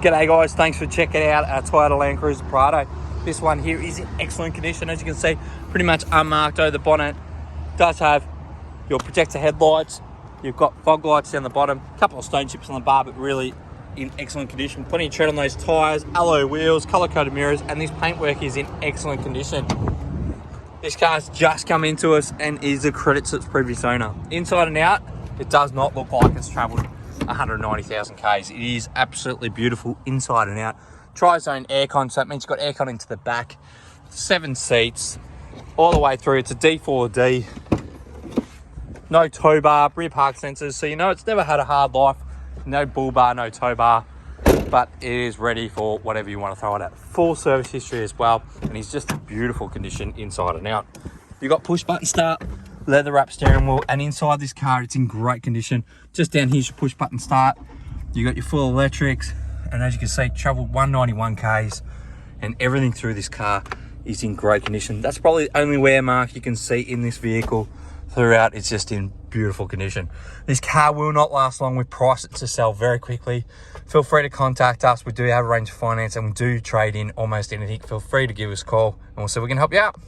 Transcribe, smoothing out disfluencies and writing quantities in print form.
G'day guys, thanks for checking out our Toyota Land Cruiser Prado. This one here is in excellent condition. As you can see, pretty much unmarked over the bonnet. Does have your projector headlights. You've got fog lights down the bottom, a couple of stone chips on the bar, but really in excellent condition. Plenty of tread on those tyres, alloy wheels, colour-coded mirrors, and this paintwork is in excellent condition. This car's just come into us and is a credit to its previous owner. Inside and out, it does not look like it's travelled 190,000 Ks. It is absolutely beautiful inside and out. Tri-zone aircon, so that means you've got aircon into the back. 7 seats, all the way through. It's a D4D. No tow bar, rear park sensors, so you know it's never had a hard life. No bull bar, no tow bar, but it is ready for whatever you want to throw it at. Full service history as well, and it's just a beautiful condition inside and out. You've got push button start, leather wrap steering wheel, and inside this car it's in great condition. Just down here's your push button start. You got your full electrics, and as you can see, traveled 191 Ks, and everything through this car is in great condition. That's probably the only wear mark you can see in this vehicle. Throughout, it's just in beautiful condition. This car will not last long. We price it to sell very quickly. Feel free to contact us. We do have a range of finance and we do trade in almost anything. Feel free to give us a call and we'll see if we can help you out.